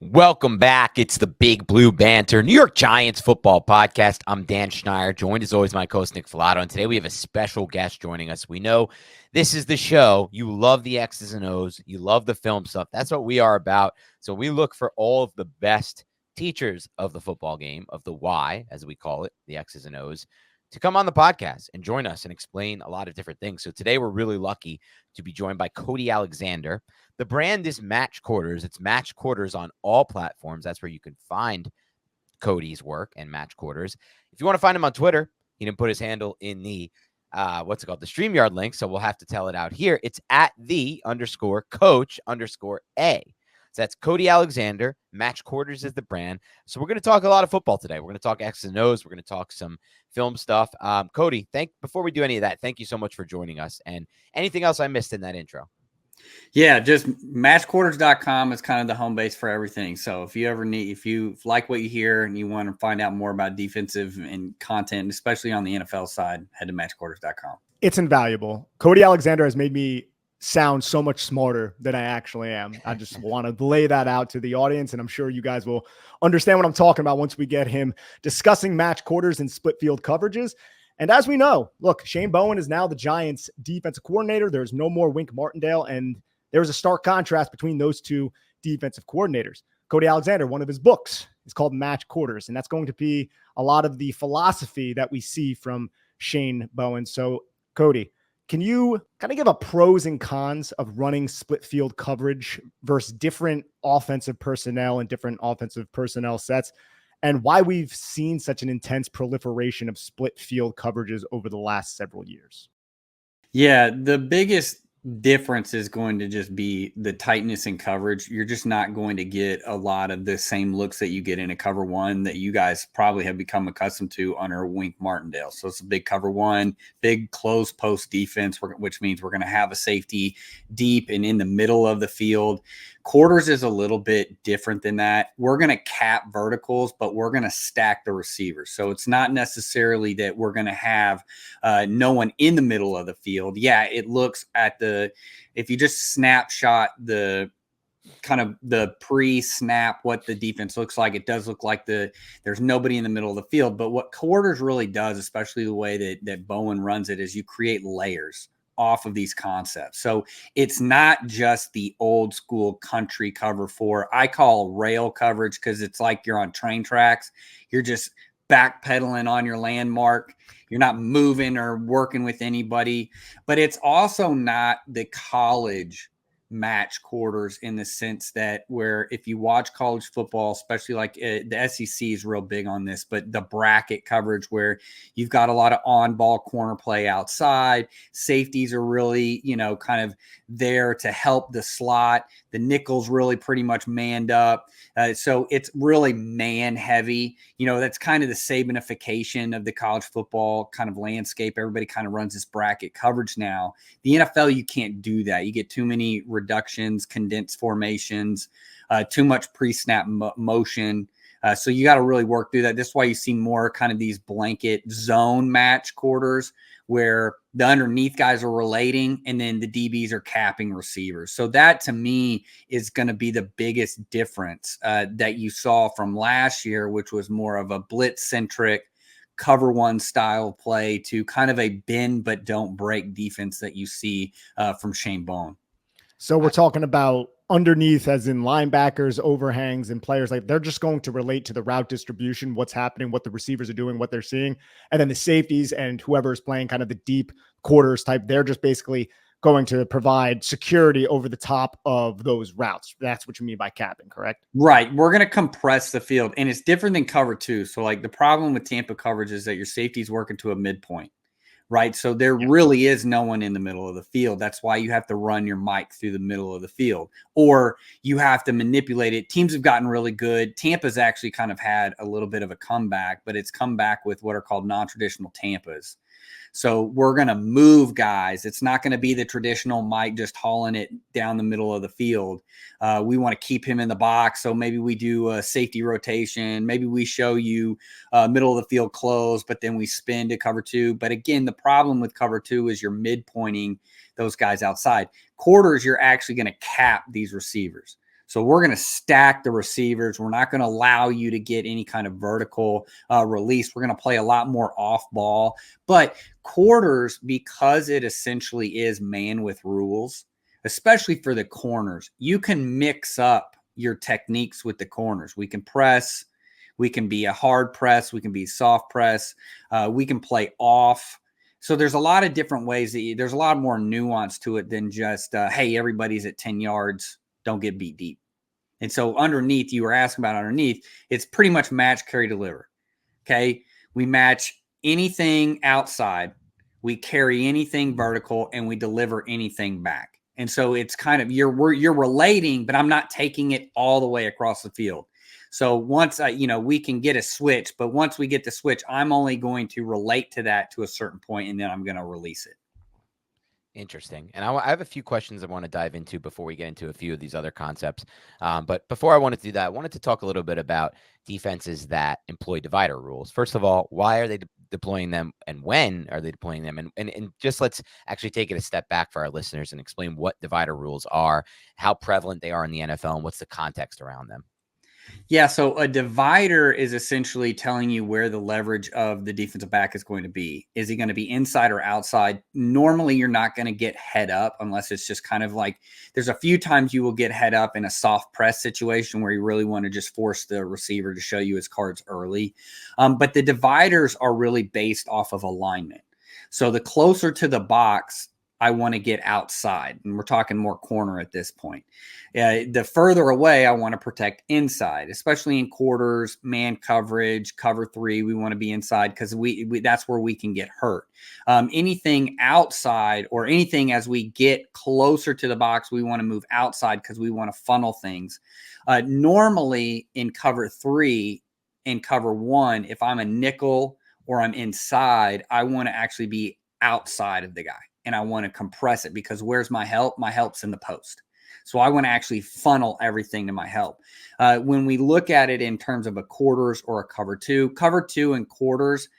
Welcome back. It's the Big Blue Banter, New York Giants football podcast. I'm Dan Schneider, joined as always by my co-host Nick Filato, and today we have a special guest joining us. We know this is the show. You love the X's and O's. You love the film stuff. That's what we are about. So we look for all of the best teachers of the football game, of the why, as we call it, the X's and O's, to come on the podcast and join us and explain a lot of different things. So today we're really lucky to be joined by Cody Alexander. The brand is Match Quarters. It's Match Quarters on all platforms. That's where you can find Cody's work and Match Quarters. If you want to find him on Twitter, he didn't put his handle in the the StreamYard link, so we'll have to tell it out here. It's at @the_coach_A. So that's Cody Alexander. Match Quarters is the brand. So we're going to talk a lot of football today. We're going to talk X's and O's. We're going to talk some film stuff. Cody, before we do any of that, thank you so much for joining us. And anything else I missed in that intro? Yeah, just matchquarters.com is kind of the home base for everything. So if you like what you hear and you want to find out more about defensive and content, especially on the NFL side, head to matchquarters.com. It's invaluable. Cody Alexander has made me sound so much smarter than I actually am. I just want to lay that out to the audience, and I'm sure you guys will understand what I'm talking about once we get him discussing match quarters and split field coverages. And as we know, look, Shane Bowen is now the Giants defensive coordinator. There's no more Wink Martindale, and there's a stark contrast between those two defensive coordinators. Cody Alexander, one of his books is called Match Quarters, and that's going to be a lot of the philosophy that we see from Shane Bowen. So, Cody, can you kind of give a pros and cons of running split field coverage versus different offensive personnel and different offensive personnel sets, and why we've seen such an intense proliferation of split field coverages over the last several years? Yeah, the biggest difference is going to just be the tightness in coverage. You're just not going to get a lot of the same looks that you get in a cover one that you guys probably have become accustomed to under Wink Martindale. So it's a big cover one, big closed post defense, which means we're going to have a safety deep and in the middle of the field. Quarters is a little bit different than that. We're going to cap verticals, but we're going to stack the receivers. So it's not necessarily that we're going to have no one in the middle of the field. Yeah, it looks if you just snapshot the kind of the pre-snap, what the defense looks like, it does look like there's nobody in the middle of the field. But what Quarters really does, especially the way that Bowen runs it, is you create layers off of these concepts. So it's not just the old school country cover four. I call rail coverage because it's like you're on train tracks. You're just backpedaling on your landmark. You're not moving or working with anybody. But it's also not the college match quarters in the sense that where if you watch college football, especially like the SEC is real big on this, but the bracket coverage where you've got a lot of on-ball corner play outside, safeties are really, kind of there to help the slot. The nickel's really pretty much manned up. So it's really man heavy. That's kind of the Sabanification of the college football kind of landscape. Everybody kind of runs this bracket coverage now. The NFL, you can't do that. You get too many reductions, condensed formations, too much pre-snap motion. So you got to really work through that. That's why you see more kind of these blanket zone match quarters where the underneath guys are relating and then the DBs are capping receivers. So that to me is going to be the biggest difference that you saw from last year, which was more of a blitz-centric cover one style play to kind of a bend but don't break defense that you see from Shane Bowen. So we're talking about underneath as in linebackers, overhangs, and players. Like they're just going to relate to the route distribution, what's happening, what the receivers are doing, what they're seeing. And then the safeties and whoever is playing kind of the deep quarters type, they're just basically going to provide security over the top of those routes. That's what you mean by capping, correct? Right. We're going to compress the field, and it's different than cover two. So like the problem with Tampa coverage is that your safety's working to a midpoint. Right. So there really is no one in the middle of the field. That's why you have to run your mic through the middle of the field, or you have to manipulate it. Teams have gotten really good. Tampa's actually kind of had a little bit of a comeback, but it's come back with what are called non-traditional Tampas. So we're going to move guys. It's not going to be the traditional Mike just hauling it down the middle of the field. We want to keep him in the box. So maybe we do a safety rotation. Maybe we show you middle of the field close, but then we spin to cover two. But again, the problem with cover two is you're midpointing those guys outside. Quarters, you're actually going to cap these receivers. So we're going to stack the receivers. We're not going to allow you to get any kind of vertical release. We're going to play a lot more off ball. But quarters, because it essentially is man with rules, especially for the corners, you can mix up your techniques with the corners. We can press. We can be a hard press. We can be soft press. We can play off. So there's a lot of different ways there's a lot more nuance to it than just, hey, everybody's at 10 yards. Don't get beat deep. And so underneath, you were asking about underneath, it's pretty much match, carry, deliver. Okay. We match anything outside. We carry anything vertical and we deliver anything back. And so it's kind of, you're relating, but I'm not taking it all the way across the field. So once we can get a switch, but once we get the switch, I'm only going to relate to that to a certain point, and then I'm going to release it. Interesting. And I have a few questions I want to dive into before we get into a few of these other concepts. But before I wanted to do that, I wanted to talk a little bit about defenses that employ divider rules. First of all, why are they deploying them, and when are they deploying them? And just let's actually take it a step back for our listeners and explain what divider rules are, how prevalent they are in the NFL, and what's the context around them. Yeah, so a divider is essentially telling you where the leverage of the defensive back is going to be. Is he going to be inside or outside? Normally, you're not going to get head up unless it's just kind of like, there's a few times you will get head up in a soft press situation where you really want to just force the receiver to show you his cards early. But the dividers are really based off of alignment. So the closer to the box, I want to get outside, and we're talking more corner at this point. The further away, I want to protect inside, especially in quarters, man coverage, cover three. We want to be inside because we that's where we can get hurt. Anything outside or anything as we get closer to the box, we want to move outside because we want to funnel things. Normally in cover three and cover one, if I'm a nickel or I'm inside, I want to actually be outside of the guy. And I want to compress it because where's my help? My help's in the post. So I want to actually funnel everything to my help. When we look at it in terms of a quarters or a cover two and quarters,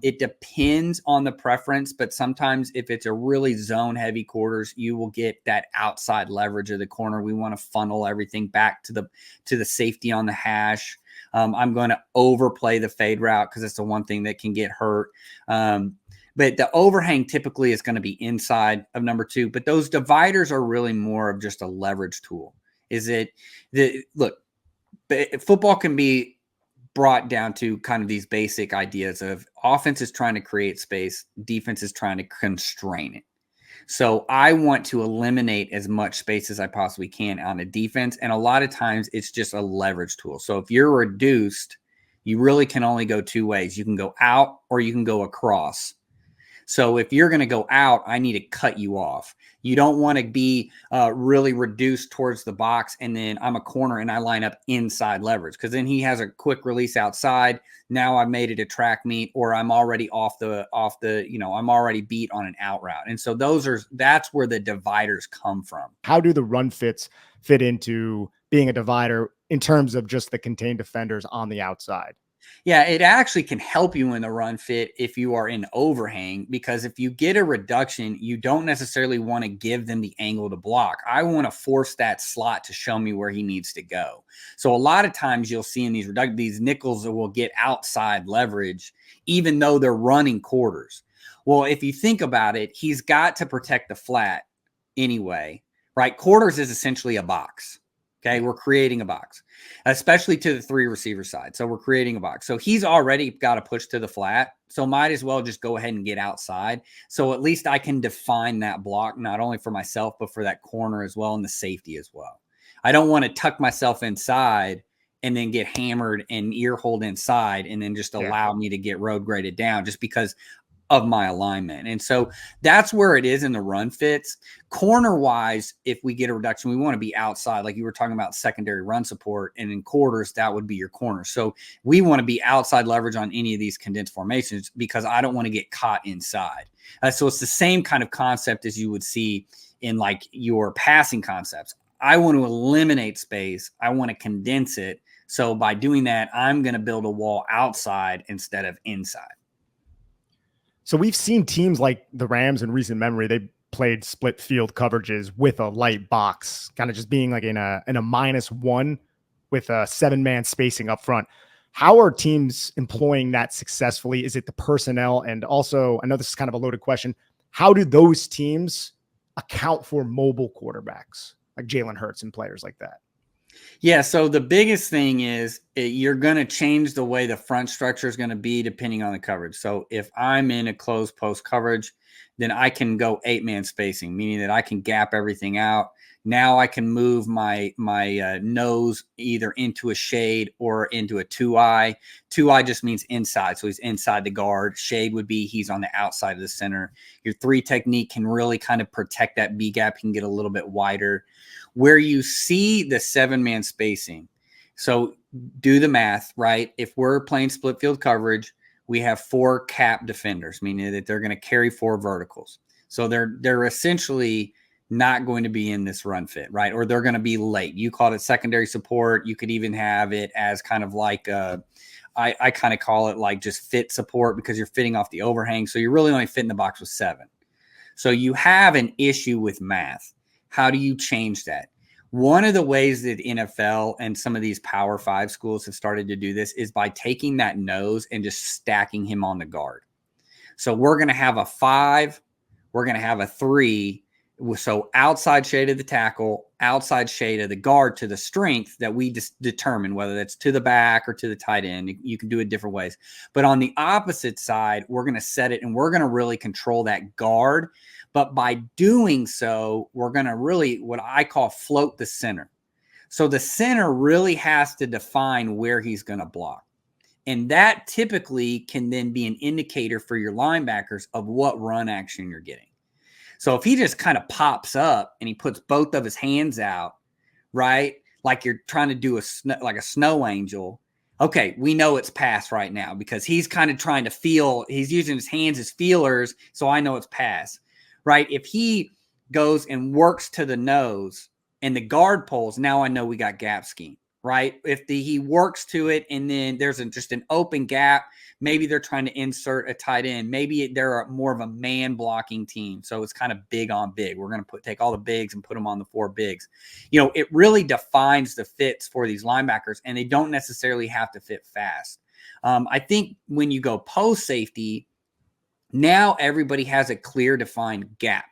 it depends on the preference, but sometimes if it's a really zone heavy quarters, you will get that outside leverage of the corner. We want to funnel everything back to the safety on the hash. I'm going to overplay the fade route because it's the one thing that can get hurt. But the overhang typically is going to be inside of number two. But those dividers are really more of just a leverage tool. Football can be brought down to kind of these basic ideas of offense is trying to create space, defense is trying to constrain it. So I want to eliminate as much space as I possibly can on a defense. And a lot of times it's just a leverage tool. So if you're reduced, you really can only go two ways. You can go out or you can go across. So if you're going to go out, I need to cut you off. You don't want to be really reduced towards the box, and then I'm a corner and I line up inside leverage because then he has a quick release outside. Now I've made it a track meet, or I'm already I'm already beat on an out route. And so that's where the dividers come from. How do the run fits fit into being a divider in terms of just the contained defenders on the outside? Yeah, it actually can help you in the run fit if you are in overhang, because if you get a reduction, you don't necessarily want to give them the angle to block. I want to force that slot to show me where he needs to go. So a lot of times you'll see in these nickels that will get outside leverage, even though they're running quarters. Well, if you think about it, he's got to protect the flat anyway, right? Quarters is essentially a box. Okay, we're creating a box, especially to the three receiver side. So we're creating a box. So he's already got to push to the flat. So might as well just go ahead and get outside. So at least I can define that block, not only for myself, but for that corner as well and the safety as well. I don't want to tuck myself inside and then get hammered and ear hold inside and then just allow me to get road graded down just because of my alignment. And so that's where it is in the run fits. Corner wise, if we get a reduction, we want to be outside, like you were talking about secondary run support, and in quarters, that would be your corner. So we want to be outside leverage on any of these condensed formations because I don't want to get caught inside. So it's the same kind of concept as you would see in like your passing concepts. I want to eliminate space. I want to condense it. So by doing that, I'm going to build a wall outside instead of inside. So we've seen teams like the Rams in recent memory. They played split field coverages with a light box, kind of just being like in a -1 with a 7-man spacing up front. How are teams employing that successfully? Is it the personnel? And also, I know this is kind of a loaded question, how do those teams account for mobile quarterbacks like Jalen Hurts and players like that? Yeah, so the biggest thing is you're going to change the way the front structure is going to be depending on the coverage. So if I'm in a closed post coverage, then I can go 8-man spacing, meaning that I can gap everything out. Now I can move my nose either into a shade or into a 2-eye. 2-eye just means inside, so he's inside the guard. Shade would be he's on the outside of the center. Your 3 technique can really kind of protect that B gap. You can get a little bit wider. Where you see the 7-man spacing, so do the math, right? If we're playing split field coverage, we have 4 cap defenders, meaning that they're going to carry 4 verticals. So they're essentially not going to be in this run fit, right? Or they're going to be late. You called it secondary support. You could even have it as kind of like I kind of call it like just fit support because you're fitting off the overhang. So you're really only fitting the box with 7. So you have an issue with math. How do you change that? One of the ways that NFL and some of these Power 5 schools have started to do this is by taking that nose and just stacking him on the guard. So we're going to have a 5, we're going to have a 3. So outside shade of the tackle, outside shade of the guard to the strength that we just determine, whether that's to the back or to the tight end. You can do it different ways. But on the opposite side, we're going to set it and we're going to really control that guard. But by doing so, we're going to really what I call float the center. So the center really has to define where he's going to block. And that typically can then be an indicator for your linebackers of what run action you're getting. So if he just kind of pops up and he puts both of his hands out, right, like you're trying to do like a snow angel, okay, we know it's pass right now because he's kind of trying to feel, he's using his hands as feelers, so I know it's pass. Right? If he goes and works to the nose and the guard pulls, now I know we got gap scheme, right? If he works to it and then there's just an open gap, maybe they're trying to insert a tight end. Maybe they're more of a man blocking team. So it's kind of big on big. We're going to take all the bigs and put them on the 4 bigs. You know, it really defines the fits for these linebackers and they don't necessarily have to fit fast. I think when you go post safety, now everybody has a clear defined gap.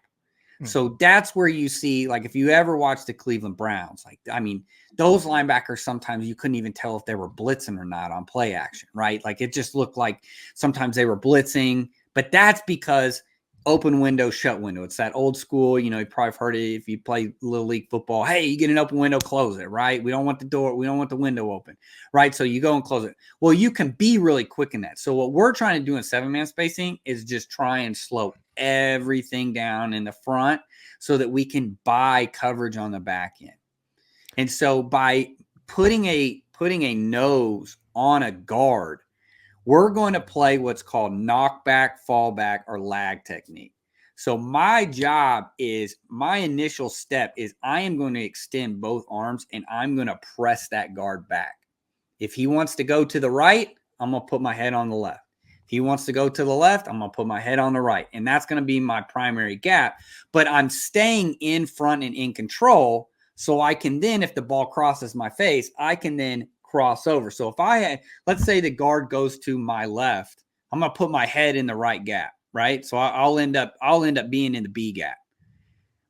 So that's where you see, like, if you ever watch the Cleveland Browns, like, I mean, those linebackers, sometimes you couldn't even tell if they were blitzing or not on play action, right? Like, it just looked like sometimes they were blitzing, but that's because open window, shut window. It's that old school, you know, you probably heard it if you play little league football. Hey, you get an open window, close it, right? We don't want the door. We don't want the window open, right? So you go and close it. Well, you can be really quick in that. So what we're trying to do in 7-man spacing is just try and slow everything down in the front so that we can buy coverage on the back end. And so by putting a nose on a guard, we're going to play what's called knockback, fallback, or lag technique. So my job is, my initial step is I am going to extend both arms and I'm going to press that guard back. If he wants to go to the right, I'm going to put my head on the left. If he wants to go to the left, I'm going to put my head on the right. And that's going to be my primary gap. But I'm staying in front and in control so I can then, if the ball crosses my face, I can then cross over. So if I had, let's say the guard goes to my left, I'm going to put my head in the right gap, right? So I'll end up being in the B gap.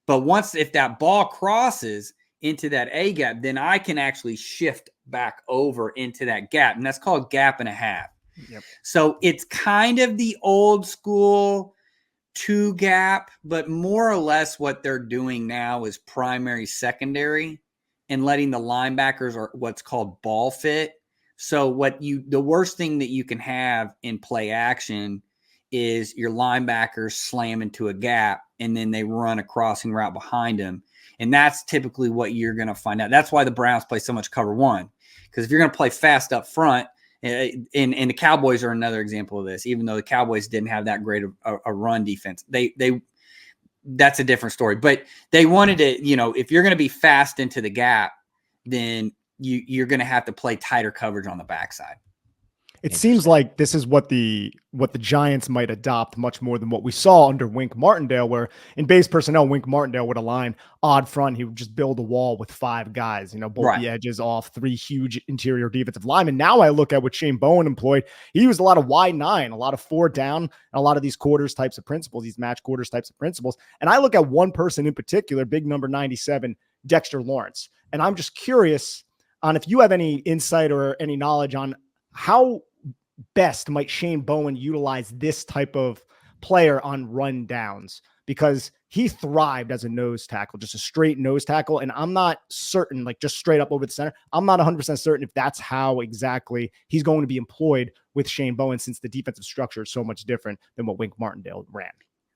But if that ball crosses into that A gap, then I can actually shift back over into that gap. And that's called gap and a half. Yep. So it's kind of the old school 2 gap, but more or less what they're doing now is primary, secondary, and letting the linebackers are what's called ball fit. So the worst thing that you can have in play action is your linebackers slam into a gap and then they run a crossing route behind them. And that's typically what you're going to find out. That's why the Browns play so much cover 1. Because if you're going to play fast up front, and the Cowboys are another example of this, even though the Cowboys didn't have that great a run defense, that's a different story. But they wanted to, you know, if you're going to be fast into the gap, then you're going to have to play tighter coverage on the backside. It seems like this is what the Giants might adopt much more than what we saw under Wink Martindale, where in base personnel, Wink Martindale would align odd front. He would just build a wall with 5 guys, bolt the edges off 3 huge interior defensive linemen. Now I look at what Shane Bowen employed. He used a lot of wide 9, a lot of 4 down, and a lot of these quarters types of principles, these match quarters types of principles. And I look at one person in particular, big number 97, Dexter Lawrence. And I'm just curious on if you have any insight or any knowledge on how best might Shane Bowen utilize this type of player on run downs, because he thrived as a nose tackle, just a straight nose tackle. And I'm not certain, like just straight up over the center, I'm not 100% certain if that's how exactly he's going to be employed with Shane Bowen, since the defensive structure is so much different than what Wink Martindale ran.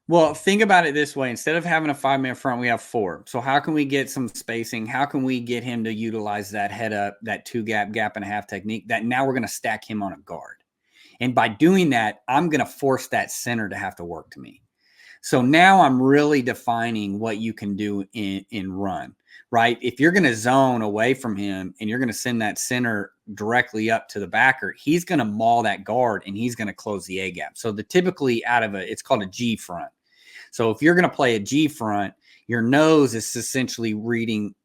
Well, think about it this way. Instead of having a 5-man front, we have 4. So how can we get some spacing? How can we get him to utilize that head up, that 2-gap, gap and a half technique that now we're going to stack him on a guard? And by doing that, I'm going to force that center to have to work to me. So now I'm really defining what you can do in run, right? If you're going to zone away from him and you're going to send that center directly up to the backer, he's going to maul that guard and he's going to close the A gap. So typically it's called a G front. So if you're going to play a G front, your nose is essentially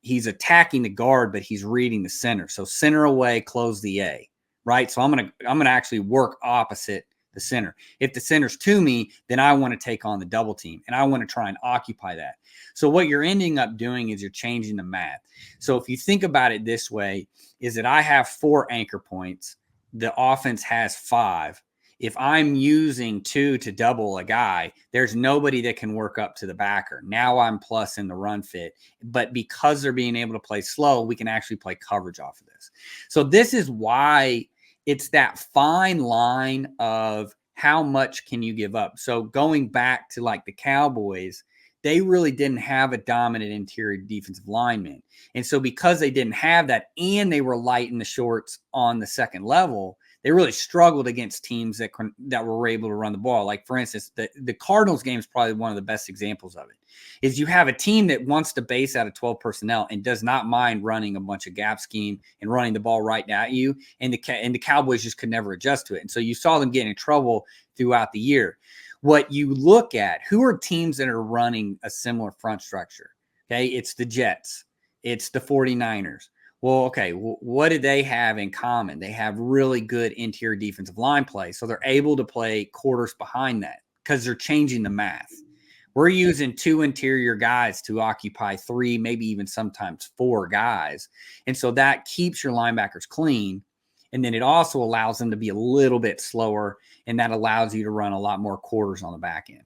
he's attacking the guard, but he's reading the center. So center away, close the A. Right. So I'm going to actually work opposite the center. If the center's to me, then I want to take on the double team and I want to try and occupy that. So what you're ending up doing is you're changing the math. So if you think about it this way, is that I have 4 anchor points. The offense has 5. If I'm using 2 to double a guy, there's nobody that can work up to the backer. Now I'm plus in the run fit, but because they're being able to play slow, we can actually play coverage off of this. So this is why it's that fine line of how much can you give up. So going back to like the Cowboys, they really didn't have a dominant interior defensive lineman. And so because they didn't have that and they were light in the shorts on the second level, they really struggled against teams that were able to run the ball. Like, for instance, the Cardinals game is probably one of the best examples of it. Is you have a team that wants to base out of 12 personnel and does not mind running a bunch of gap scheme and running the ball right at you, and the Cowboys just could never adjust to it. And so you saw them get in trouble throughout the year. What you look at, who are teams that are running a similar front structure? Okay, it's the Jets. It's the 49ers. Well, okay, what do they have in common? They have really good interior defensive line play, so they're able to play quarters behind that because they're changing the math. We're using 2 interior guys to occupy 3, maybe even sometimes 4 guys, and so that keeps your linebackers clean, and then it also allows them to be a little bit slower, and that allows you to run a lot more quarters on the back end.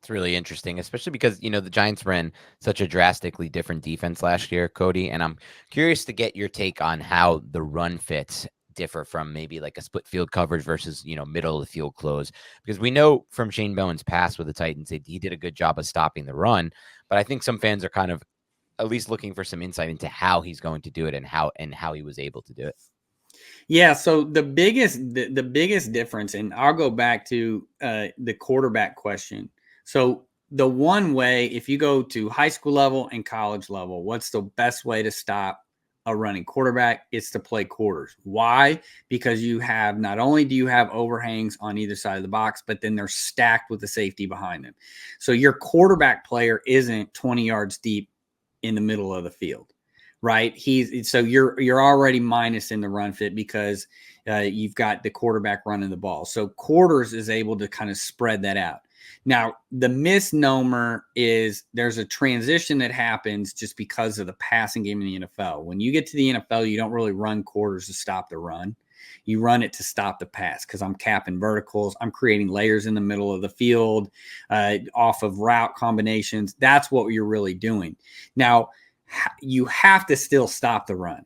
It's really interesting, especially because, the Giants ran such a drastically different defense last year, Cody. And I'm curious to get your take on how the run fits differ from maybe like a split field coverage versus, middle of the field close. Because we know from Shane Bowen's past with the Titans, he did a good job of stopping the run. But I think some fans are kind of at least looking for some insight into how he's going to do it and how he was able to do it. Yeah, so the biggest difference, and I'll go back to the quarterback question. So the one way, if you go to high school level and college level, what's the best way to stop a running quarterback? It's to play quarters. Why? Because not only do you have overhangs on either side of the box, but then they're stacked with the safety behind them. So your quarterback player isn't 20 yards deep in the middle of the field, right? So you're already minus in the run fit because you've got the quarterback running the ball. So quarters is able to kind of spread that out. Now, the misnomer is there's a transition that happens just because of the passing game in the NFL. When you get to the NFL, you don't really run quarters to stop the run. You run it to stop the pass because I'm capping verticals. I'm creating layers in the middle of the field off of route combinations. That's what you're really doing. Now, you have to still stop the run.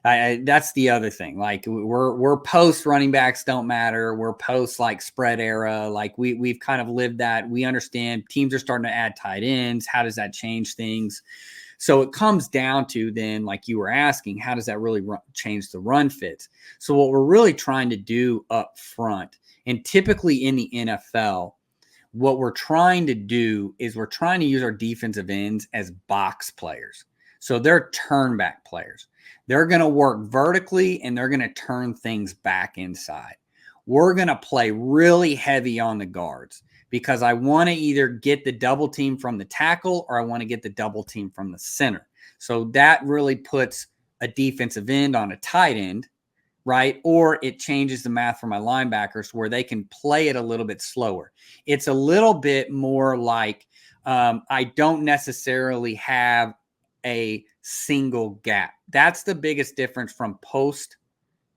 That's the other thing. Like we're post running backs don't matter. We're post like spread era. Like we've kind of lived that. We understand teams are starting to add tight ends. How does that change things? So it comes down to then, like you were asking, how does that really change the run fits? So what we're really trying to do up front, and typically in the NFL, what we're trying to do is we're trying to use our defensive ends as box players. So they're turn back players. They're going to work vertically and they're going to turn things back inside. We're going to play really heavy on the guards because I want to either get the double team from the tackle or I want to get the double team from the center. So that really puts a defensive end on a tight end, right? Or it changes the math for my linebackers where they can play it a little bit slower. It's a little bit more like I don't necessarily have a single gap. That's the biggest difference from post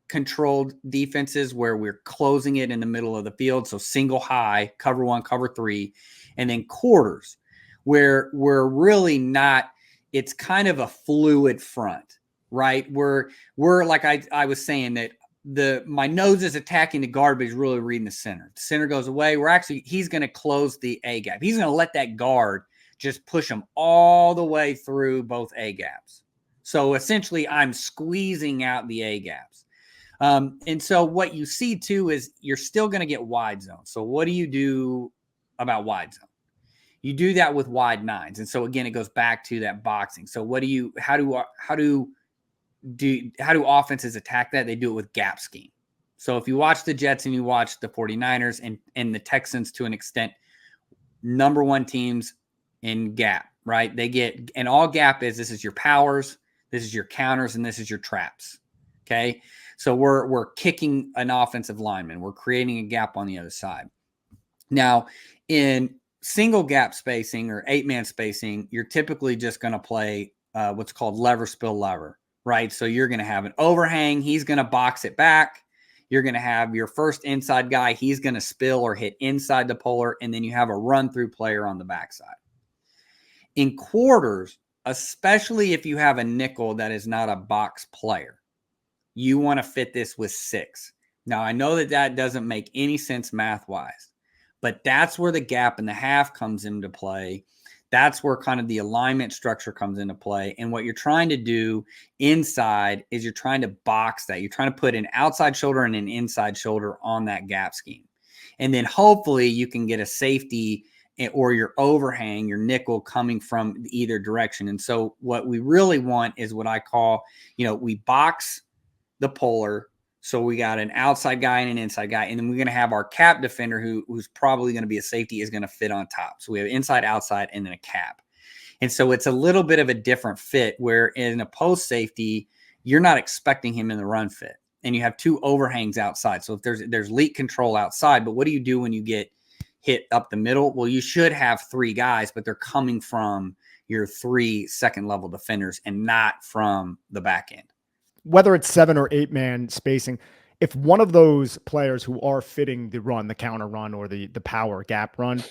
controlled defenses where we're closing it in the middle of the field. So single high, cover 1, cover 3, and then quarters where we're really not, it's kind of a fluid front, right? We're like I was saying that my nose is attacking the guard, but he's really reading the center. The center goes away. He's going to close the A gap. He's going to let that guard just push him all the way through both A gaps. So essentially I'm squeezing out the A gaps. And so what you see too is you're still going to get wide zone. So what do you do about wide zone? You do that with wide nines. And so again, it goes back to that boxing. So how do offenses attack that? They do it with gap scheme. So if you watch the Jets and you watch the 49ers and the Texans to an extent, number one teams in gap, right? And all gap this is your powers, this is your counters, and this is your traps. Okay. So we're kicking an offensive lineman. We're creating a gap on the other side. Now, in single gap spacing or 8-man spacing, you're typically just going to play what's called lever, spill, lever, right? So you're going to have an overhang. He's going to box it back. You're going to have your first inside guy. He's going to spill or hit inside the polar, and then you have a run-through player on the backside. In quarters, especially if you have a nickel that is not a box player, you want to fit this with 6. Now, I know that doesn't make any sense math-wise, but that's where the gap and the half comes into play. That's where kind of the alignment structure comes into play. And what you're trying to do inside is you're trying to box that. You're trying to put an outside shoulder and an inside shoulder on that gap scheme. And then hopefully you can get a safety or your overhang, your nickel coming from either direction. And so what we really want is what I call, we box the polar. So we got an outside guy and an inside guy. And then we're going to have our cap defender who's probably going to be a safety is going to fit on top. So we have inside, outside, and then a cap. And so it's a little bit of a different fit where in a post safety, you're not expecting him in the run fit. And you have 2 overhangs outside. So if there's leak control outside, but what do you do when you get hit up the middle? Well, you should have 3 guys, but they're coming from your 3 second level defenders and not from the back end. Whether it's 7 or 8-man spacing, if one of those players who are fitting the run, the counter run or the power gap run,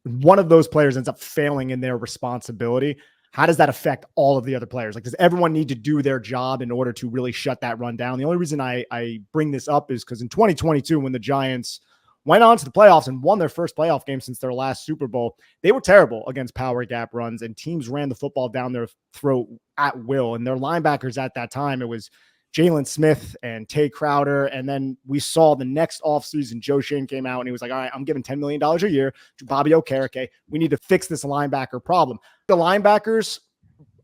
one of those players ends up failing in their responsibility, how does that affect all of the other players? Like, does everyone need to do their job in order to really shut that run down? The only reason I bring this up is because in 2022, when the Giants went on to the playoffs and won their first playoff game since their last Super Bowl, they were terrible against power gap runs, and teams ran the football down their throat at will. And their linebackers at that time, it was Jalen Smith and Tay Crowder. And then we saw the next offseason, Joe Shane came out and he was like, all right, I'm giving $10 million a year to Bobby Okereke. We need to fix this linebacker problem. The linebackers,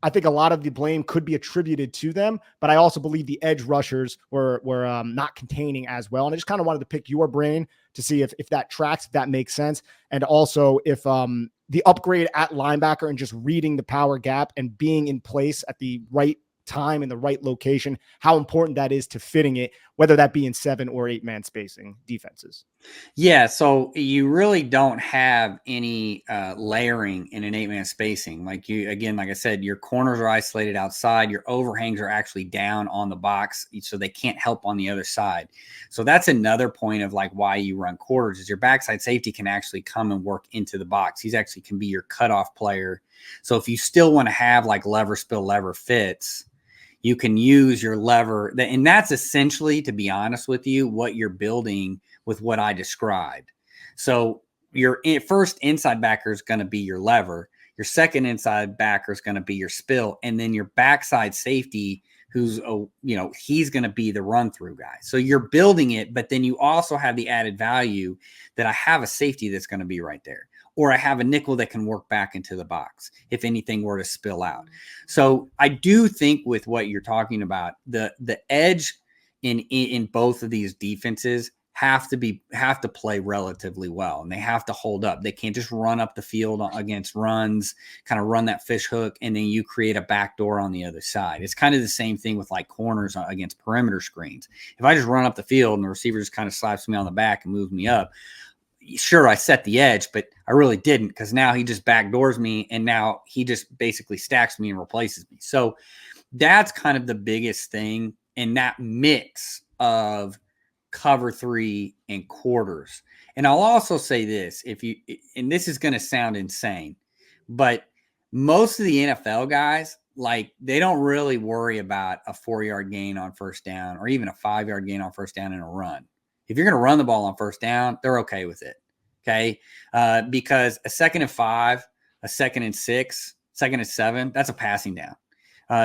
I think a lot of the blame could be attributed to them, but I also believe the edge rushers were not containing as well. And I just kind of wanted to pick your brain to see if that tracks, if that makes sense. And also if the upgrade at linebacker and just reading the power gap and being in place at the right time in the right location, how important that is to fitting it, whether that be in 7 or 8-man spacing defenses. Yeah, so you really don't have any layering in an 8-man spacing. Like I said, your corners are isolated outside. Your overhangs are actually down on the box, so they can't help on the other side. So that's another point of like why you run quarters is your backside safety can actually come and work into the box. He's actually can be your cutoff player. So if you still want to have like lever, spill, lever fits, you can use your lever. And that's essentially, to be honest with you, what you're building with what I described. So your first inside backer is going to be your lever. Your second inside backer is going to be your spill. And then your backside safety, who's, he's going to be the run through guy. So you're building it, but then you also have the added value that I have a safety that's going to be right there. or I have a nickel that can work back into the box if anything were to spill out. So I do think with what you're talking about, the edge in both of these defenses have to play relatively well, and they have to hold up. They can't just run up the field against runs, kind of run that fish hook, and then you create a backdoor on the other side. It's kind of the same thing with like corners against perimeter screens. If I just run up the field and the receiver just kind of slaps me on the back and moves me up, sure, I set the edge, but I really didn't, because now he just backdoors me, and now he just basically stacks me and replaces me. So that's kind of the biggest thing in that mix of cover 3 and quarters. And I'll also say this, and this is going to sound insane, but most of the NFL guys, like, they don't really worry about a 4-yard gain on first down or even a 5-yard gain on first down in a run. If you're going to run the ball on first down, they're okay with it. Okay. Because a 2nd and 5, a 2nd and 6, 2nd and 7, that's a passing down.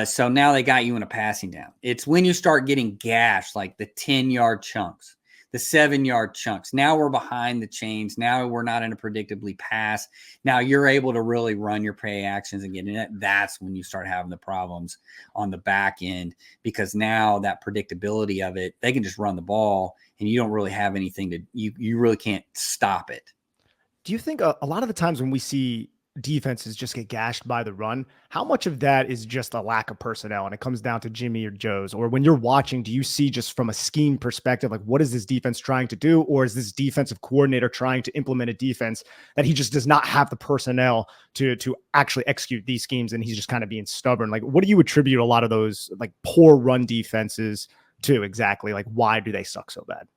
So now they got you in a passing down. It's when you start getting gashed, like the 10-yard chunks, the 7-yard chunks. Now we're behind the chains. Now we're not in a predictably pass. Now you're able to really run your play actions and get in it. That's when you start having the problems on the back end, because now that predictability of it, they can just run the ball and you don't really have anything to, you really can't stop it. Do you think a lot of the times when we see defenses just get gashed by the run, how much of that is just a lack of personnel and it comes down to Jimmy or Joe's? Or when you're watching, do you see just from a scheme perspective, like, what is this defense trying to do? Or is this defensive coordinator trying to implement a defense that he just does not have the personnel to actually execute these schemes, and he's just kind of being stubborn? Like, what do you attribute a lot of those like poor run defenses to exactly? Like, why do they suck so bad?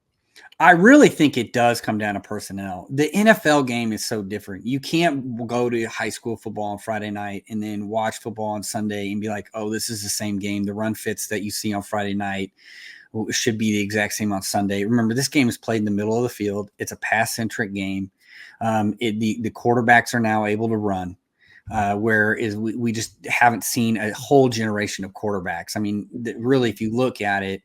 I really think it does come down to personnel. The NFL game is so different. You can't go to high school football on Friday night and then watch football on Sunday and be like, oh, this is the same game. The run fits that you see on Friday night should be the exact same on Sunday. Remember, this game is played in the middle of the field. It's a pass-centric game. The quarterbacks are now able to run. Whereas we just haven't seen a whole generation of quarterbacks. I mean, really, if you look at it,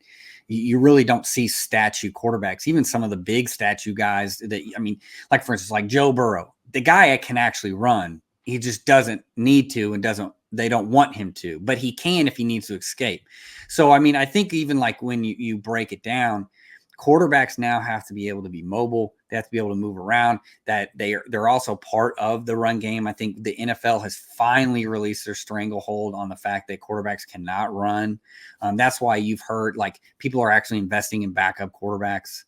you really don't see statue quarterbacks. Even some of the big statue guys that, I mean, like, for instance, like Joe Burrow, the guy can actually run. He just doesn't need to, and they don't want him to, but he can if he needs to escape. So, I mean, I think even like when you break it down, quarterbacks now have to be able to be mobile. They have to be able to move around. That they're also part of the run game. I think the NFL has finally released their stranglehold on the fact that quarterbacks cannot run. That's why you've heard like people are actually investing in backup quarterbacks.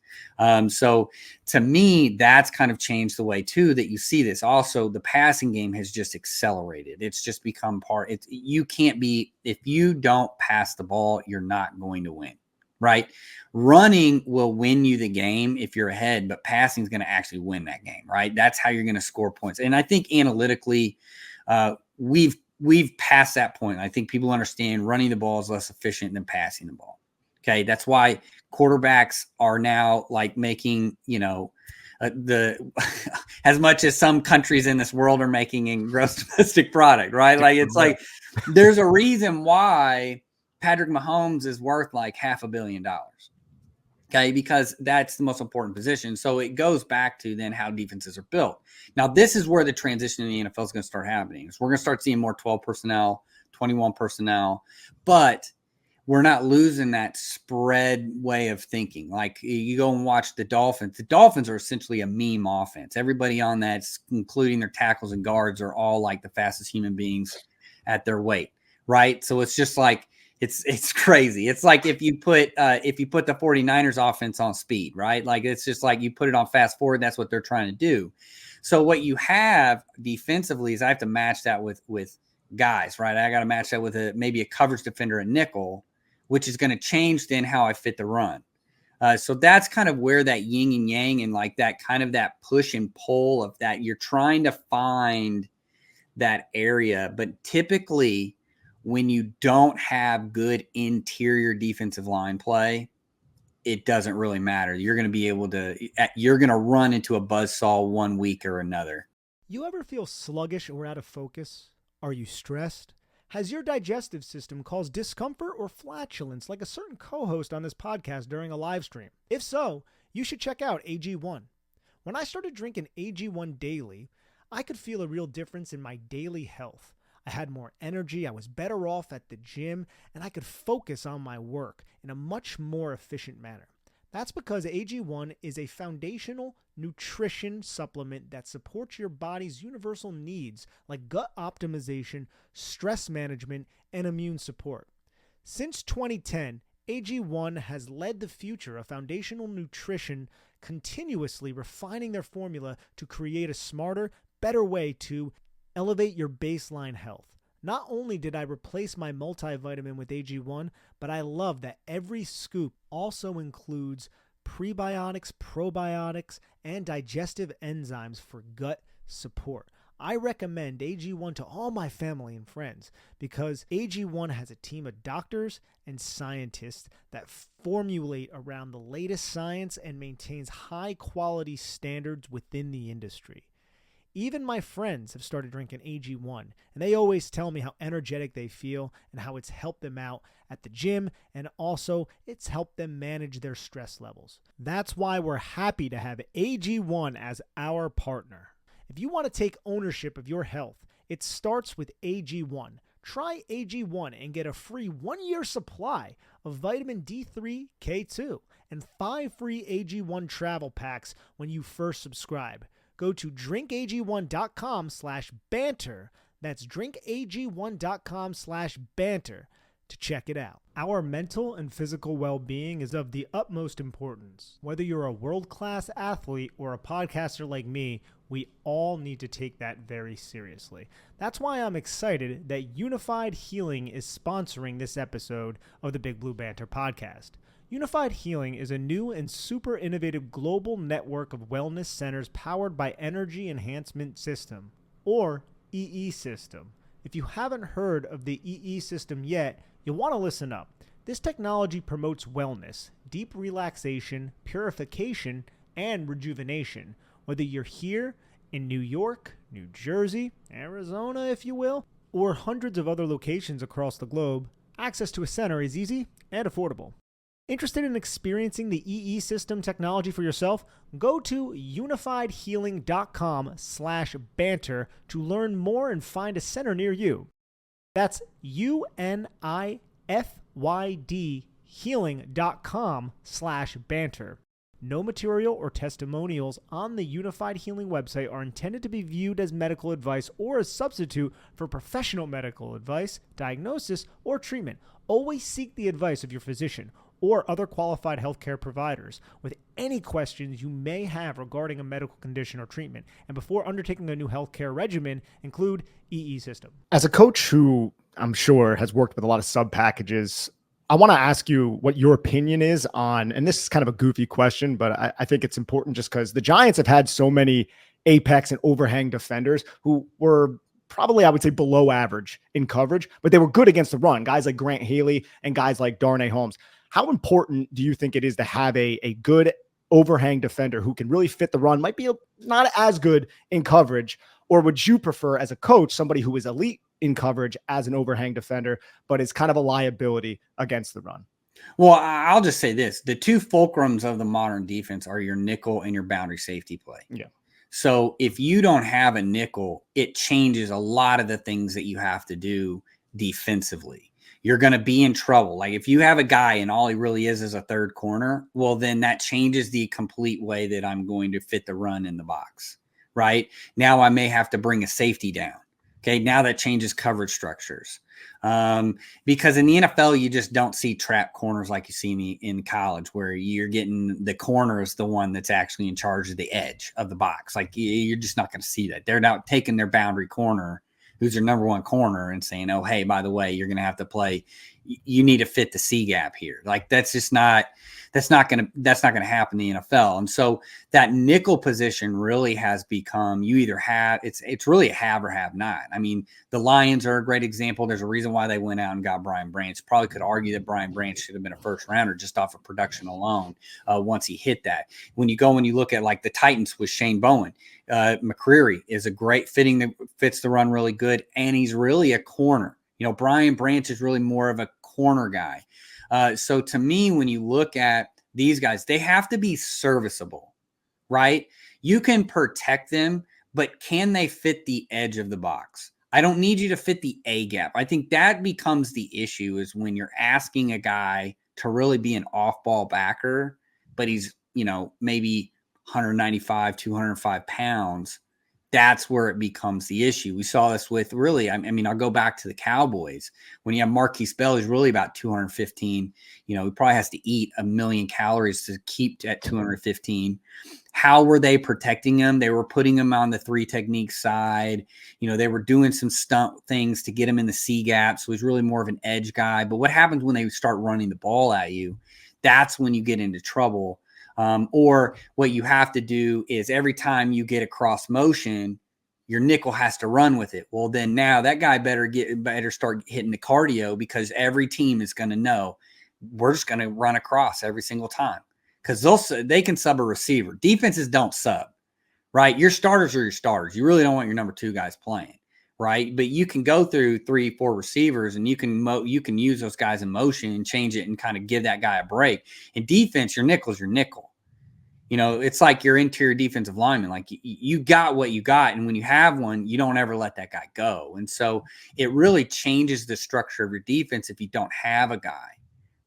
So to me, that's kind of changed the way too that you see this. Also, the passing game has just accelerated. It's just become you can't be, if you don't pass the ball, you're not going to win. Right? Running will win you the game if you're ahead, but passing is going to actually win that game, right? That's how you're going to score points. And I think analytically, we've passed that point. I think people understand running the ball is less efficient than passing the ball. Okay. That's why quarterbacks are now like making, as much as some countries in this world are making in gross domestic product, right? Like, it's like, there's a reason why Patrick Mahomes is worth like $500 million. Okay. Because that's the most important position. So it goes back to then how defenses are built. Now, this is where the transition in the NFL is going to start happening. So we're going to start seeing more 12 personnel, 21 personnel, but we're not losing that spread way of thinking. Like, you go and watch the Dolphins. The Dolphins are essentially a meme offense. Everybody on that, including their tackles and guards, are all like the fastest human beings at their weight. Right. So it's just like, it's crazy. It's like if you put the 49ers offense on speed, right? Like, it's just like you put it on fast forward. That's what they're trying to do. So what you have defensively is I have to match that with guys, right? I got to match that with maybe a coverage defender, a nickel, which is going to change then how I fit the run. So that's kind of where that yin and yang and like that kind of that push and pull of that, you're trying to find that area. But typically, when you don't have good interior defensive line play, it doesn't really matter. You're going to run into a buzzsaw one week or another. You ever feel sluggish or out of focus? Are you stressed? Has your digestive system caused discomfort or flatulence like a certain co-host on this podcast during a live stream? If so, you should check out AG1. When I started drinking AG1 daily, I could feel a real difference in my daily health. I had more energy, I was better off at the gym, and I could focus on my work in a much more efficient manner. That's because AG1 is a foundational nutrition supplement that supports your body's universal needs like gut optimization, stress management, and immune support. Since 2010, AG1 has led the future of foundational nutrition, continuously refining their formula to create a smarter, better way to elevate your baseline health. Not only did I replace my multivitamin with AG1, but I love that every scoop also includes prebiotics, probiotics, and digestive enzymes for gut support. I recommend AG1 to all my family and friends because AG1 has a team of doctors and scientists that formulate around the latest science and maintains high quality standards within the industry. Even my friends have started drinking AG1, and they always tell me how energetic they feel and how it's helped them out at the gym, and also it's helped them manage their stress levels. That's why we're happy to have AG1 as our partner. If you want to take ownership of your health, it starts with AG1. Try AG1 and get a free 1-year supply of vitamin D3, K2, and 5 free AG1 travel packs when you first subscribe. Go to drinkag1.com/banter. That's drinkag1.com/banter to check it out. Our mental and physical well-being is of the utmost importance. Whether you're a world-class athlete or a podcaster like me, we all need to take that very seriously. That's why I'm excited that Unified Healing is sponsoring this episode of the Big Blue Banter podcast. Unified Healing is a new and super innovative global network of wellness centers powered by Energy Enhancement System, or EE System. If you haven't heard of the EE System yet, you'll want to listen up. This technology promotes wellness, deep relaxation, purification, and rejuvenation. Whether you're here in New York, New Jersey, Arizona, if you will, or hundreds of other locations across the globe, access to a center is easy and affordable. Interested in experiencing the EE System technology for yourself? Go to unifiedhealing.com/banter to learn more and find a center near you. That's UNIFYD healing.com/banter. No material or testimonials on the Unified Healing website are intended to be viewed as medical advice or a substitute for professional medical advice, diagnosis, or treatment. Always seek the advice of your physician or other qualified healthcare providers with any questions you may have regarding a medical condition or treatment. And before undertaking a new healthcare regimen, include EE System. As a coach who I'm sure has worked with a lot of sub packages, I want to ask you what your opinion is on, and this is kind of a goofy question, but I think it's important just because the Giants have had so many apex and overhang defenders who were probably, I would say, below average in coverage, but they were good against the run. Guys like Grant Haley and guys like Darnay Holmes. How important do you think it is to have a good overhang defender who can really fit the run, might be not as good in coverage, or would you prefer as a coach, somebody who is elite in coverage as an overhang defender, but is kind of a liability against the run? Well, I'll just say this. The two fulcrums of the modern defense are your nickel and your boundary safety play. Yeah. So if you don't have a nickel, it changes a lot of the things that you have to do defensively. You're going to be in trouble. Like if you have a guy and all he really is a third corner, well, then that changes the complete way that I'm going to fit the run in the box, right? Now I may have to bring a safety down. Okay, now that changes coverage structures. Because in the NFL, you just don't see trap corners like you see in college, where you're getting the corner is the one that's actually in charge of the edge of the box. Like you're just not going to see that. They're not taking their boundary corner, who's their number one corner, and saying, oh, hey, by the way, you're going to have to play. You need to fit the C gap here. Like that's not going to happen in the NFL. And so that nickel position really has become, you either have, it's really a have or have not. I mean, the Lions are a great example. There's a reason why they went out and got Brian Branch. Probably could argue that Brian Branch should have been a first rounder just off of production alone once he hit that. When you look at like the Titans with Shane Bowen, McCreary is a great fits the run really good. And he's really a corner. You know, Brian Branch is really more of a corner guy. So to me, when you look at these guys, they have to be serviceable, right? You can protect them, but can they fit the edge of the box? I don't need you to fit the A gap. I think that becomes the issue, is when you're asking a guy to really be an off-ball backer, but he's, maybe 195, 205 pounds. That's where it becomes the issue. We saw this with really, I'll go back to the Cowboys. When you have Marquise Bell, he's really about 215. He probably has to eat 1 million calories to keep at 215. How were they protecting him? They were putting him on the 3 technique side. They were doing some stunt things to get him in the C gap. So he's really more of an edge guy. But what happens when they start running the ball at you? That's when you get into trouble. Or what you have to do is every time you get a cross motion, your nickel has to run with it. Well, then now that guy better start hitting the cardio, because every team is going to know we're just going to run across every single time, because they can sub a receiver. Defenses don't sub, right? Your starters are your starters. You really don't want your number 2 guys playing, right? But you can go through 3, 4 receivers, and you can use those guys in motion and change it and kind of give that guy a break. In defense, your nickel's your nickel. It's like your interior defensive lineman. Like you got what you got, and when you have one, you don't ever let that guy go. And so it really changes the structure of your defense if you don't have a guy,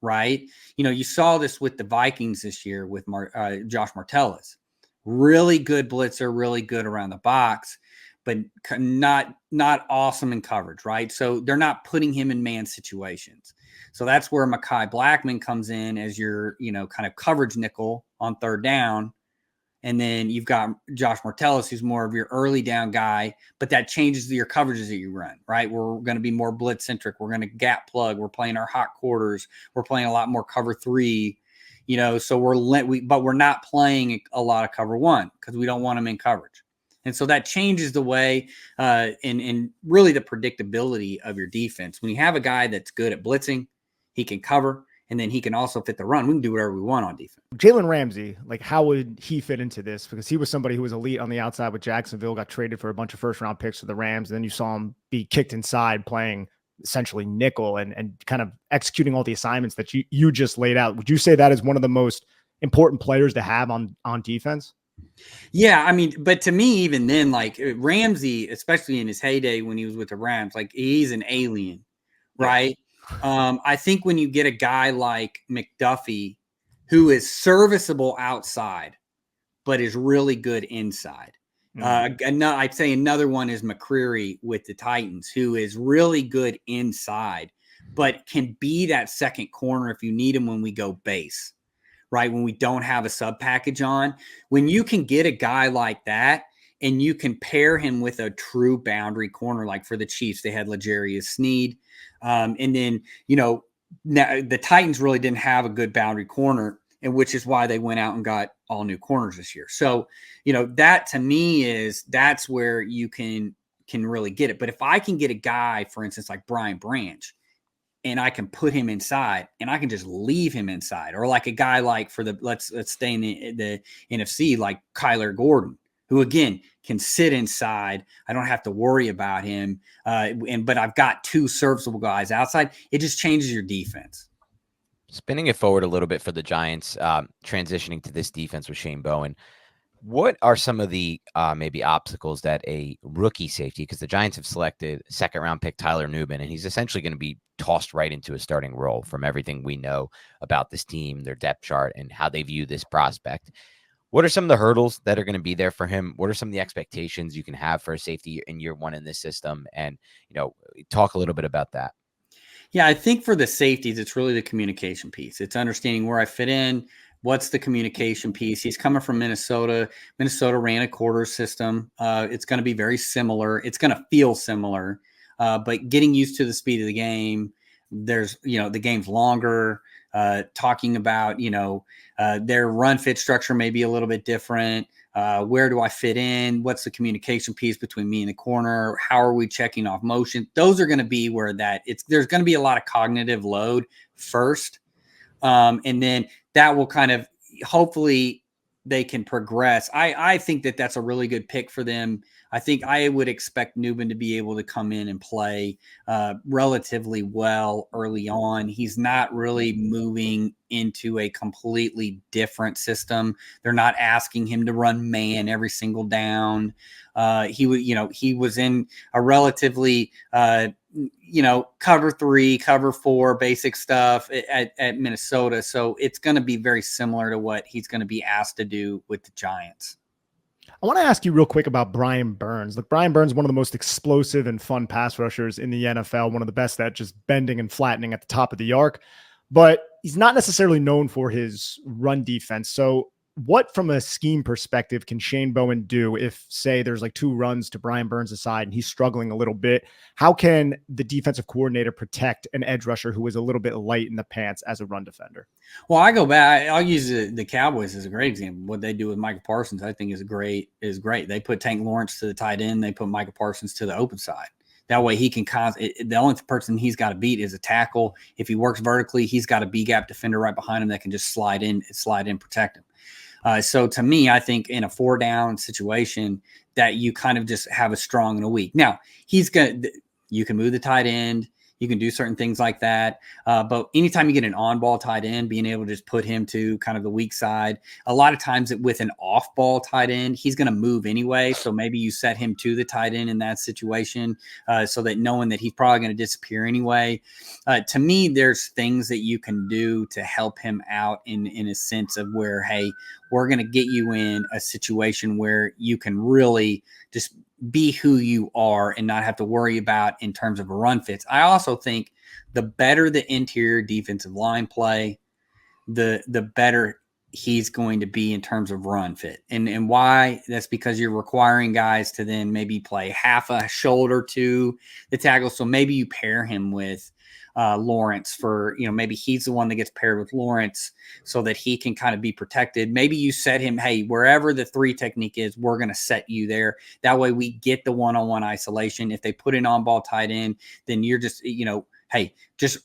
right? You saw this with the Vikings this year with Josh Martellus. Really good blitzer, really good around the box, but not awesome in coverage, right? So they're not putting him in man situations. So that's where Mekhi Blackmon comes in as your, kind of coverage nickel on 3rd down. And then you've got Josh Martellus, who's more of your early down guy, but that changes your coverages that you run, right? We're going to be more blitz centric. We're going to gap plug. We're playing our hot quarters. We're playing a lot more cover 3, so but we're not playing a lot of cover 1 because we don't want them in coverage. And so that changes the way and really the predictability of your defense. When you have a guy that's good at blitzing, he can cover, and then he can also fit the run. We can do whatever we want on defense. Jalen Ramsey, how would he fit into this? Because he was somebody who was elite on the outside with Jacksonville, got traded for a bunch of first-round picks for the Rams, and then you saw him be kicked inside playing essentially nickel and kind of executing all the assignments that you just laid out. Would you say that is one of the most important players to have on defense? Yeah, but to me, even then, Ramsey, especially in his heyday when he was with the Rams, he's an alien, right? I think when you get a guy like McDuffie, who is serviceable outside, but is really good inside. I'd say another one is McCreary with the Titans, who is really good inside, but can be that second corner if you need him when we go base, right? When we don't have a sub package on. When you can get a guy like that and you can pair him with a true boundary corner, like for the Chiefs, they had L'Jarius Sneed. And then, now the Titans really didn't have a good boundary corner, and which is why they went out and got all new corners this year. So, that to me that's where you can really get it. But if I can get a guy, for instance, like Brian Branch, and I can put him inside and I can just leave him inside, or like a guy like for the, let's stay in the NFC, like Kyler Gordon, who again can sit inside. I don't have to worry about him. But I've got 2 serviceable guys outside. It just changes your defense. Spinning it forward a little bit for the Giants, transitioning to this defense with Shane Bowen, what are some of the maybe obstacles that a rookie safety, because the Giants have selected 2nd-round pick Tyler Nubin, and he's essentially going to be tossed right into a starting role from everything we know about this team, their depth chart, and how they view this prospect. What are some of the hurdles that are going to be there for him? What are some of the expectations you can have for a safety in year 1 in this system? And, talk a little bit about that. Yeah, I think for the safeties, it's really the communication piece. It's understanding where I fit in. What's the communication piece? He's coming from Minnesota. Minnesota ran a quarter system. It's going to be very similar. It's going to feel similar, but getting used to the speed of the game. There's, the game's longer. Talking about, their run fit structure may be a little bit different. Where do I fit in? What's the communication piece between me and the corner? How are we checking off motion? Those are going to be where there's going to be a lot of cognitive load first. And then that will kind of hopefully they can progress. I think that that's a really good pick for them. I think I would expect Newman to be able to come in and play relatively well early on. He's not really moving into a completely different system. They're not asking him to run man every single down. He was in a relatively cover 3, cover 4 basic stuff at Minnesota. So it's going to be very similar to what he's going to be asked to do with the Giants. I want to ask you real quick about Brian Burns. Look, Brian Burns, one of the most explosive and fun pass rushers in the NFL, one of the best at just bending and flattening at the top of the arc, but he's not necessarily known for his run defense. So what, from a scheme perspective, can Shane Bowen do if, say, there's like 2 runs to Brian Burns' side and he's struggling a little bit? How can the defensive coordinator protect an edge rusher who is a little bit light in the pants as a run defender? Well, I go back. I'll use the Cowboys as a great example. What they do with Micah Parsons, I think, is great. They put Tank Lawrence to the tight end. They put Micah Parsons to the open side. That way he can the only person he's got to beat is a tackle. If he works vertically, he's got a B-gap defender right behind him that can just slide in, protect him. So to me, I think in a 4-down situation that you kind of just have a strong and a weak. Now, you can move the tight end. You can do certain things like that. But anytime you get an on-ball tight end, being able to just put him to kind of the weak side, a lot of times with an off-ball tight end, he's going to move anyway. So maybe you set him to the tight end in that situation so that knowing that he's probably going to disappear anyway. To me, there's things that you can do to help him out in a sense of where, hey, we're going to get you in a situation where you can really just be who you are and not have to worry about in terms of a run fits. I also think the better the interior defensive line play, the better he's going to be in terms of run fit. And why? That's because you're requiring guys to then maybe play half a shoulder to the tackle. So maybe you pair him with Lawrence for, maybe he's the one that gets paired with Lawrence so that he can kind of be protected. Maybe you set him, hey, wherever the 3 technique is, we're going to set you there. That way we get the one-on-one isolation. If they put an on-ball tight end, then you're just, hey, just,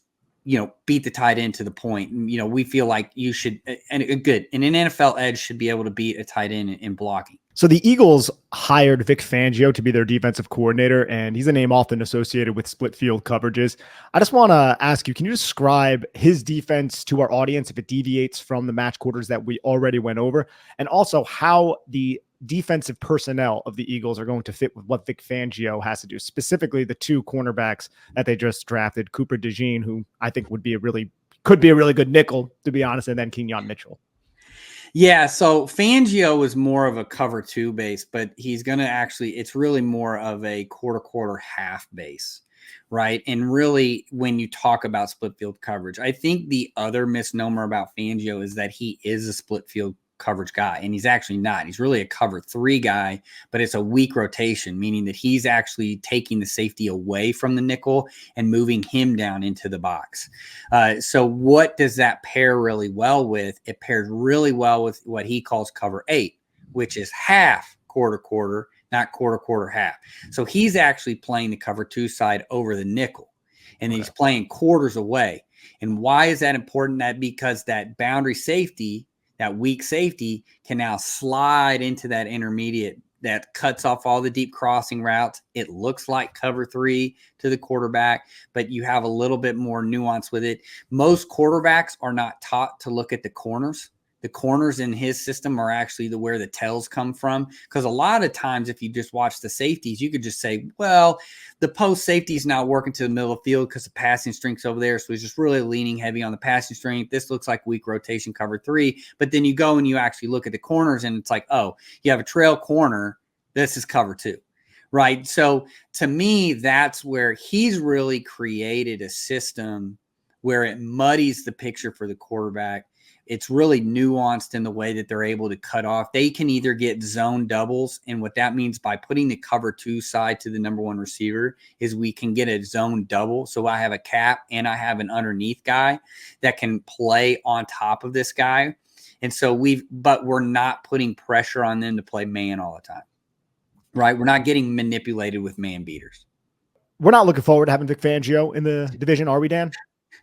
beat the tight end to the point. We feel like you should, and an NFL edge should be able to beat a tight end in blocking. So the Eagles hired Vic Fangio to be their defensive coordinator, and he's a name often associated with split field coverages. I just want to ask you, can you describe his defense to our audience if it deviates from the match quarters that we already went over? And also how the defensive personnel of the Eagles are going to fit with what Vic Fangio has to do, specifically the 2 cornerbacks that they just drafted, Cooper DeJean, who I think could be a really good nickel, to be honest, and then Kenyon Mitchell. Yeah, so Fangio is more of a cover 2 base, but he's going to it's really more of a quarter half base, right? And really, when you talk about split field coverage, I think the other misnomer about Fangio is that he is a split field coverage guy, and he's actually not. He's really a cover 3 guy, but it's a weak rotation, meaning that he's actually taking the safety away from the nickel and moving him down into the box. So what does that pair really well with? It pairs really well with what he calls cover 8, which is half quarter, not quarter half. So he's actually playing the cover 2 side over the nickel, and he's playing quarters away. And why is that important? That because that boundary safety, that weak safety, can now slide into that intermediate that cuts off all the deep crossing routes. It looks like cover 3 to the quarterback, but you have a little bit more nuance with it. Most quarterbacks are not taught to look at the corners. The corners in his system are actually where the tells come from. Because a lot of times, if you just watch the safeties, you could just say, well, the post safety is not working to the middle of the field because the passing strength's over there. So he's just really leaning heavy on the passing strength. This looks like weak rotation cover 3. But then you go and you actually look at the corners and it's like, oh, you have a trail corner. This is cover 2. Right. So to me, that's where he's really created a system where it muddies the picture for the quarterback. It's really nuanced in the way that they're able to cut off. They can either get zone doubles, and what that means by putting the cover 2 side to the number 1 receiver is we can get a zone double. So I have a cap and I have an underneath guy that can play on top of this guy. And so but we're not putting pressure on them to play man all the time, right? We're not getting manipulated with man beaters. We're not looking forward to having Vic Fangio in the division, are we, Dan?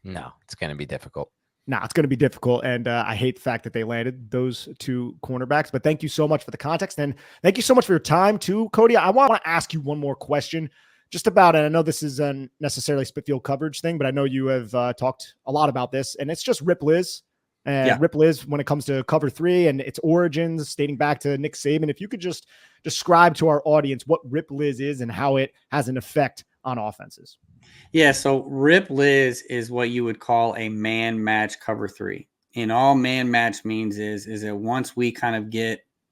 No, it's going to be difficult. Nah, it's going to be difficult. And I hate the fact that they landed those two cornerbacks. But thank you so much for the context. And thank you so much for your time too, Cody. I want to ask you one more question just about it. I know this isn't necessarily spitfield coverage thing, but I know you have talked a lot about this. And it's just Rip Liz. And Rip Liz when it comes to cover 3 and its origins dating back to Nick Saban. If you could just describe to our audience what Rip Liz is and how it has an effect on offenses. Yeah, so Rip Liz is what you would call a man match cover 3. And all man match means is that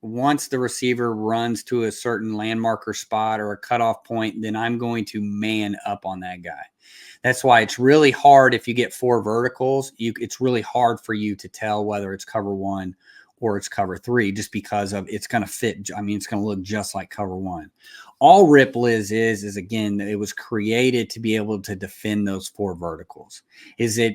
once the receiver runs to a certain landmark or spot or a cutoff point, then I'm going to man up on that guy. That's why it's really hard if you get 4 verticals. It's really hard for you to tell whether it's cover 1 or it's cover 3, just because of it's going to fit. I mean, it's going to look just like cover 1. All Rip Liz is again, it was created to be able to defend those 4 verticals.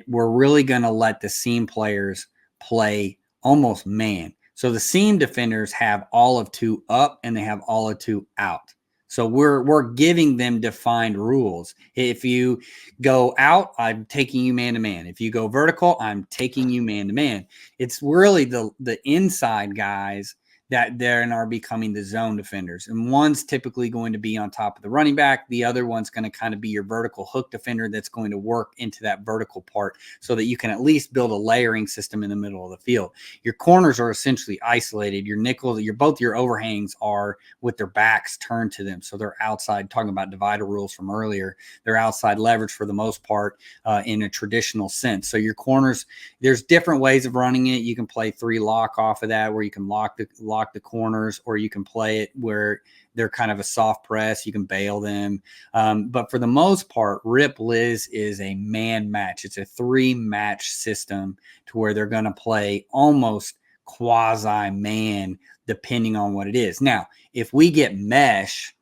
We're really going to let the seam players play almost man. So the seam defenders have all of 2 up and they have all of 2 out. So we're giving them defined rules. If you go out, I'm taking you man to man. If you go vertical, I'm taking you man to man. It's really the inside guys that then are becoming the zone defenders. And one's typically going to be on top of the running back. The other one's going to kind of be your vertical hook defender that's going to work into that vertical part so that you can at least build a layering system in the middle of the field. Your corners are essentially isolated. Your nickel, both your overhangs are with their backs turned to them. So they're outside, talking about divider rules from earlier. They're outside leverage for the most part in a traditional sense. So your corners, there's different ways of running it. You can play 3 lock off of that where you can lock the corners, or you can play it where they're kind of a soft press. You can bail them. But for the most part, Rip Liz is a man match. It's a 3 match system to where they're going to play almost quasi man depending on what it is. Now, if we get mesh,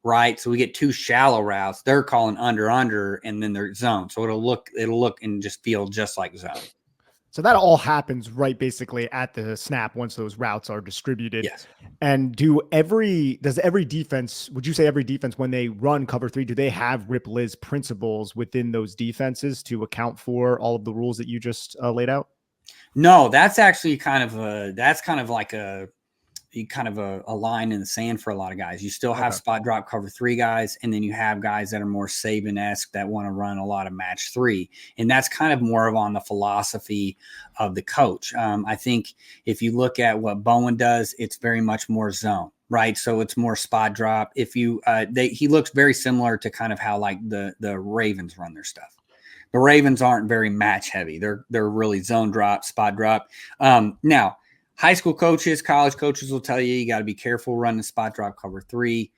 right, so we get 2 shallow routes, they're calling under, and then they're zone. So it'll look and just feel just like zone. So that all happens right basically at the snap once those routes are distributed. Yes. And does every defense, would you say every defense when they run cover 3, do they have Rip Liz principles within those defenses to account for all of the rules that you just laid out? No, that's actually kind of like a line in the sand for a lot of guys. You still have spot drop cover 3 guys, and then you have guys that are more Saban-esque that want to run a lot of match 3. And that's kind of more of on the philosophy of the coach. I think if you look at what Bowen does, it's very much more zone, right? So it's more spot drop. If you, he looks very similar to kind of how like the Ravens run their stuff. The Ravens aren't very match heavy. They're really zone drop, spot drop. Now, high school coaches, college coaches will tell you got to be careful running spot drop cover 3.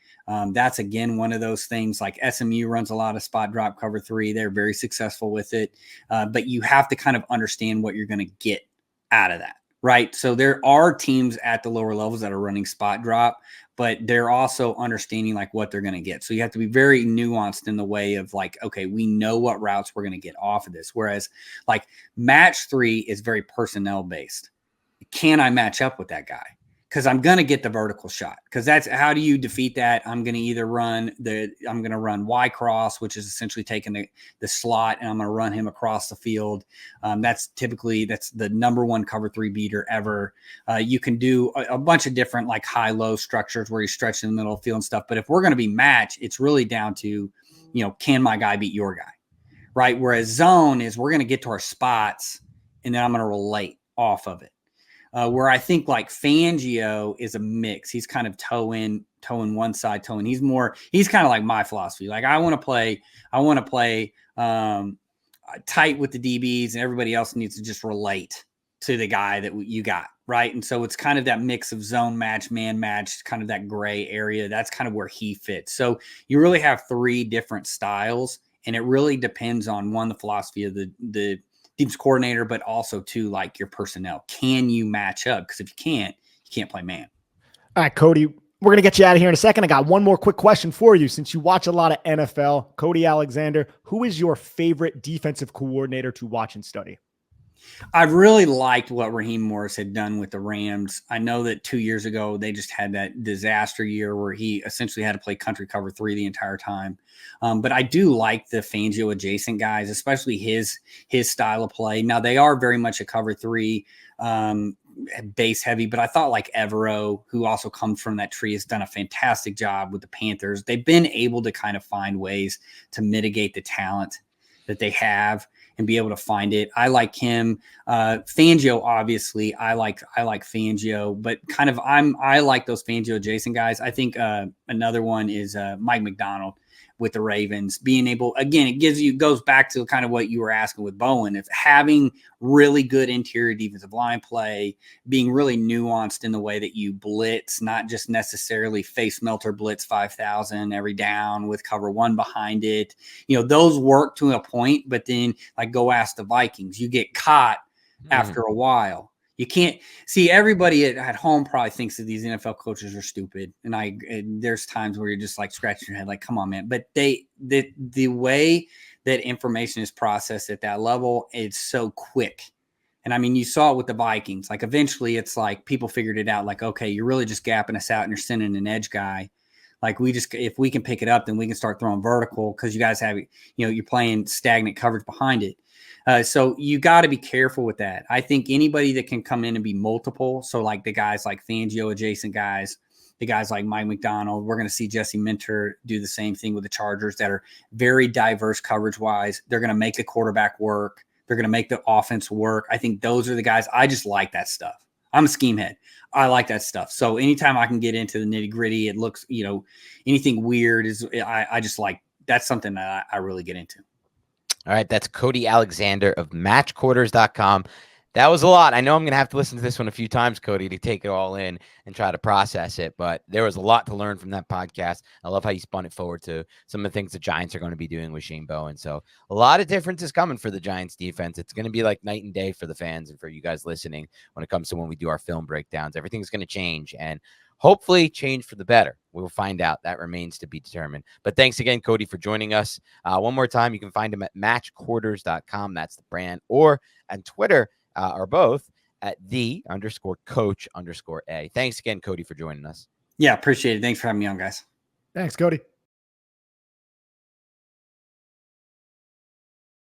That's, again, one of those things like SMU runs a lot of spot drop cover 3. They're very successful with it. But you have to kind of understand what you're going to get out of that, right? So there are teams at the lower levels that are running spot drop, but they're also understanding like what they're going to get. So you have to be very nuanced in the way of like, okay, we know what routes we're going to get off of this. Whereas like match 3 is very personnel based. Can I match up with that guy? Because I'm going to get the vertical shot. Because that's how do you defeat that? I'm going to either run Y cross, which is essentially taking the slot, and I'm going to run him across the field. That's the number 1 cover 3 beater ever. You can do a bunch of different like high-low structures where you stretch in the middle of the field and stuff. But if we're going to be match, it's really down to, can my guy beat your guy, right? Whereas zone is we're going to get to our spots, and then I'm going to relate off of it. Where I think like Fangio is a mix. He's kind of toeing one side, toeing. He's kind of like my philosophy. Like I want to play tight with the DBs, and everybody else needs to just relate to the guy that you got, right? And so it's kind of that mix of zone match, man match, kind of that gray area. That's kind of where he fits. So you really have 3 different styles, and it really depends on the philosophy of the team's coordinator, but also to like your personnel. Can you match up? Because if you can't play man. All right, Cody, we're going to get you out of here in a second. I got one more quick question for you. Since you watch a lot of NFL, Cody Alexander, who is your favorite defensive coordinator to watch and study? I really liked what Raheem Morris had done with the Rams. I know that 2 years ago, they just had that disaster year where he essentially had to play country cover 3 the entire time. But I do like the Fangio adjacent guys, especially his style of play. Now, they are very much a cover 3 base heavy, but I thought like Evero, who also comes from that tree, has done a fantastic job with the Panthers. They've been able to kind of find ways to mitigate the talent that they have and be able to find it. I like him. Fangio, obviously, I like Fangio, but kind of I like those Fangio adjacent guys. I think another one is Mike McDonald with the Ravens, being able, again, it goes back to kind of what you were asking with Bowen, if having really good interior defensive line play, being really nuanced in the way that you blitz, not just necessarily face melter blitz 5,000 every down with cover 1 behind it. Those work to a point, but then like go ask the Vikings, you get caught after a while. You can't see, everybody at home probably thinks that these NFL coaches are stupid. And there's times where you're just like scratching your head, like, come on, man. But the way that information is processed at that level, it's so quick. And I mean, you saw it with the Vikings. Like eventually it's like people figured it out. Like, okay, you're really just gapping us out and you're sending an edge guy. Like if we can pick it up, then we can start throwing vertical because you guys have, you're playing stagnant coverage behind it. So you got to be careful with that. I think anybody that can come in and be multiple, so like the guys like Fangio adjacent guys, the guys like Mike McDonald, we're going to see Jesse Minter do the same thing with the Chargers that are very diverse coverage-wise. They're going to make the quarterback work. They're going to make the offense work. I think those are the guys. I just like that stuff. I'm a scheme head. I like that stuff. So anytime I can get into the nitty-gritty, it looks, anything weird is I just like, that's something that I really get into. All right, that's Cody Alexander of matchquarters.com. That was a lot. I know I'm going to have to listen to this one a few times, Cody, to take it all in and try to process it. But there was a lot to learn from that podcast. I love how you spun it forward to some of the things the Giants are going to be doing with Shane Bowen. So a lot of differences coming for the Giants defense. It's going to be like night and day for the fans and for you guys listening when it comes to when we do our film breakdowns. Everything's going to change and hopefully change for the better. We will find out. That remains to be determined. But thanks again, Cody, for joining us. One more time, you can find him at matchquarters.com. That's the brand. Or on Twitter, or both, at _coach_A. Thanks again, Cody, for joining us. Yeah, appreciate it. Thanks for having me on, guys. Thanks, Cody.